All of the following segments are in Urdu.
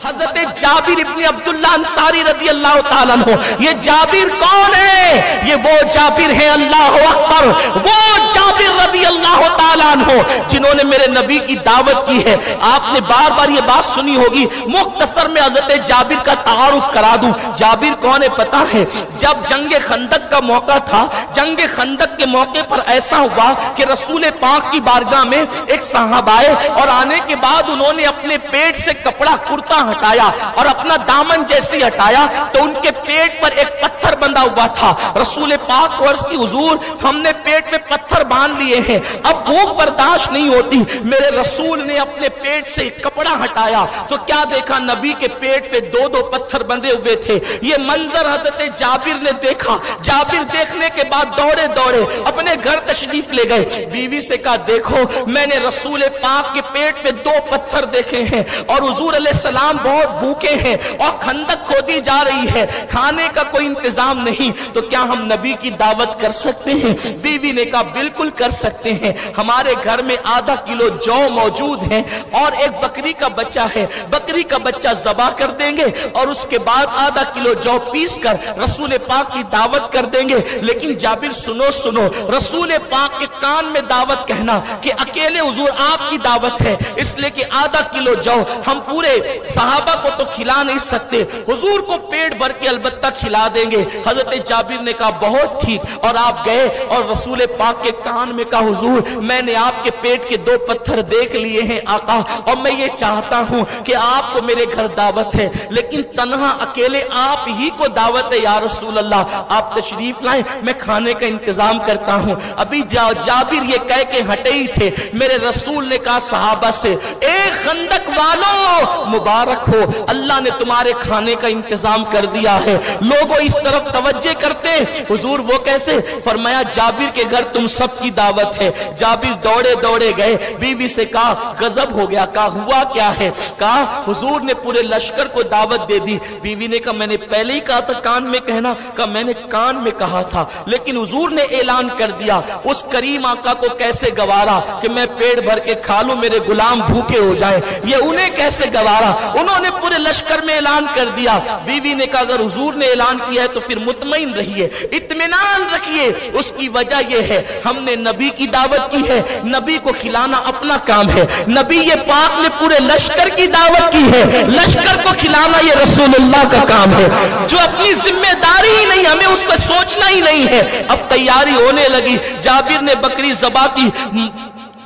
حضرت جابر ابن عبداللہ انصاری رضی اللہ تعالیٰ عنہ. یہ جابر کون ہے؟ یہ وہ جابر ہیں، اللہ اکبر، وہ جابر رضی اللہ تعالیٰ عنہ جنہوں نے میرے نبی کی دعوت کی ہے. آپ نے بار بار یہ بات سنی ہوگی، مختصر میں حضرت جابر کا تعارف کرا دوں. جابر کون ہے پتا ہے؟ جب جنگ خندق کا موقع تھا، جنگ خندق کے موقع پر ایسا ہوا کہ رسول پاک کی بارگاہ میں ایک صحابہ آئے اور آنے کے بعد انہوں نے اپنے پیٹ سے کپڑا کرتا ہٹایا اور اپنا دامن جیسے ہٹایا تو ان کے پیٹ پر ایک پتھر بندھا ہوا تھا. رسول پاک کو عرض کی حضور ہم نے پیٹ میں پتھر باندھ لیے ہیں، اب بھوک برداشت نہیں ہوتی. میرے رسول نے اپنے پیٹ سے کپڑا ہٹایا تو کیا دیکھا؟ نبی کے پیٹ پہ دو دو پتھر بندھے ہوئے تھے. یہ منظر حضرت جابر نے دیکھا. جابر دیکھنے کے بعد دوڑے دوڑے اپنے گھر تشریف لے گئے. بیوی سے کہا دیکھو میں نے رسول پاک کے پیٹ پہ دو پتھر دیکھے ہیں اور حضور علیہ السلام بہت بھوکے ہیں اور خندق کھودی جا رہی ہے، کھانے کا کوئی انتظام نہیں، تو کیا ہم نبی کی دعوت کر سکتے ہیں؟ بیوی نے کہا بالکل کر سکتے ہیں. ہمارے گھر میں آدھا کلو جو موجود ہے اور ایک بکری کا بچہ ہے، بکری کا بچہ ذبح کر دیں گے اور اس کے بعد آدھا کلو جو پیس کر رسول پاک کی دعوت کر دیں گے. لیکن جابر سنو، رسول پاک کے کان میں دعوت کہنا کہ اکیلے حضور آپ کی دعوت ہے، اس لیے کہ آدھا کلو جو ہم پورے صحابہ کو تو کھلا نہیں سکتے، حضور کو پیٹ بھر کے البتہ کھلا دیں گے. حضرت جابر نے کہا بہت ٹھیک، اور آپ گئے اور رسول پاک کے کان میں کہا حضور میں نے آپ کے پیٹ کے دو پتھر دیکھ لیے ہیں آقا، اور میں یہ چاہتا ہوں کہ آپ کو میرے گھر دعوت ہے لیکن تنہا اکیلے آپ ہی کو دعوت ہے یا رسول اللہ، آپ تشریف لائیں میں کھانے کا انتظام کرتا ہوں. ابھی جابر یہ کہہ کے ہٹے ہی تھے، میرے رسول نے کہا صحابہ سے اے خندق والو مبارک ہو، اللہ نے تمہارے کھانے کا انتظام کر دیا ہے. لوگوں اس طرف توجہ کرتے ہیں، حضور وہ کیسے؟ فرمایا جابر کے گھر تم سب کی دعوت ہے. جابر دوڑے دوڑے گئے، بیوی سے کہا غضب ہو گیا. کہا ہوا کیا ہے؟ کہا حضور نے پورے لشکر کو دعوت دے دی. بیوی نے کہا میں نے پہلے ہی کہا تھا کان میں کہنا. کہا میں نے کان میں کہا تھا لیکن حضور نے اعلان کر دیا. اس کریم آقا کو کیسے گوارا کہ میں پیٹ بھر کے کھا لوں میرے غلام بھوکے ہو جائیں، یہ انہیں کیسے گوارا؟ انہوں نے پورے لشکر میں اعلان کر دیا. بیوی نے کہا اگر حضور نے اعلان کیا ہے تو پھر مطمئن رہیے، اطمینان رکھیے. اس کی وجہ یہ ہے ہم نے نبی کی دعوت کی ہے، نبی کو کھلانا اپنا کام ہے. نبی یہ پاک نے پورے لشکر کی دعوت کی ہے، لشکر کو کھلانا یہ رسول اللہ کا کام ہے. جو اپنی ذمہ داری ہی نہیں، ہمیں اس پہ سوچنا ہی نہیں ہے. اب تیاری ہونے لگی، جابر نے بکری ذبح کی.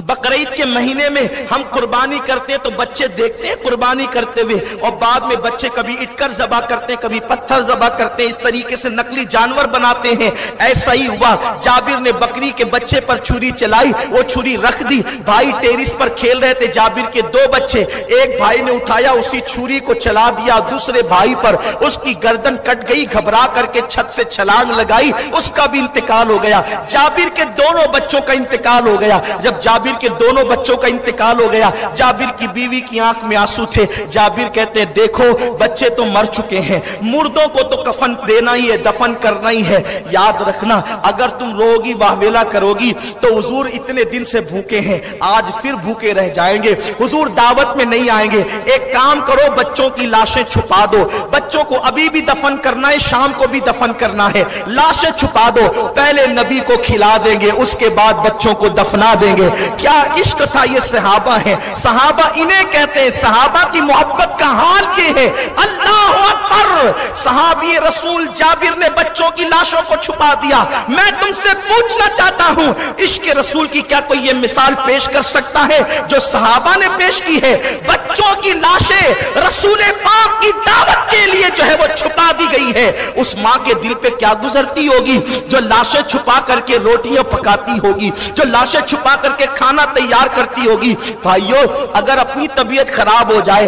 بقرعید کے مہینے میں ہم قربانی کرتے ہیں تو بچے دیکھتے ہیں قربانی کرتے ہوئے، اور بعد میں بچے کبھی اٹکر ذبح کرتے ہیں، کبھی پتھر ذبح کرتے ہیں، اس طریقے سے نقلی جانور بناتے ہیں. ایسا ہی ہوا، جابر نے بکری کے بچے پر چھری چلائی، وہ چھری رکھ دی. بھائی ٹیرس پر کھیل رہے تھے، جابر کے دو بچے، ایک بھائی نے اٹھایا اسی چھری کو چلا دیا دوسرے بھائی پر، اس کی گردن کٹ گئی. گھبرا کر کے چھت سے چھلانگ لگائی، اس کا بھی انتقال ہو گیا. جابر کے دونوں بچوں کا انتقال ہو گیا. جب جابر کے دونوں بچوں کا انتقال ہو گیا، جابر کی بیوی کی آنکھ میں آنسو تھے. جابر کہتے ہیں دیکھو بچے تو مر چکے ہیں، مردوں کو تو کفن دینا ہی ہے، دفن کرنا ہی ہے. یاد رکھنا اگر تم روگی واہویلا کرو گی تو حضور اتنے دن سے بھوکے ہیں، آج پھر بھوکے رہ جائیں گے، حضور دعوت میں نہیں آئیں گے. ایک کام کرو، بچوں کی لاشیں چھپا دو، بچوں کو ابھی بھی دفن کرنا ہے، شام کو بھی دفن کرنا ہے، لاشیں چھپا دو. پہلے نبی کو کھلا دیں گے، اس کے بعد بچوں کو دفنا دیں گے. کیا عشق تھا! یہ صحابہ ہیں، صحابہ انہیں کہتے ہیں. صحابہ کی محبت کا حال یہ ہے. اللہ اکبر! صحابی رسول جابر نے بچوں کی لاشوں کو چھپا دیا. میں تم سے پوچھنا چاہتا ہوں عشق رسول کی کیا کوئی یہ مثال پیش کر سکتا ہے جو صحابہ نے پیش کی ہے؟ بچوں کی لاشیں رسول پاک کی دعوت کے لیے جو ہے وہ چھپا دی گئی ہے. اس ماں کے دل پہ کیا گزرتی ہوگی جو لاشیں چھپا کر کے روٹیاں پکاتی ہوگی، جو لاشیں چھپا کر کے کھانا تیار کرتی ہوگی. بھائیو اگر اپنی طبیعت خراب ہو جائے،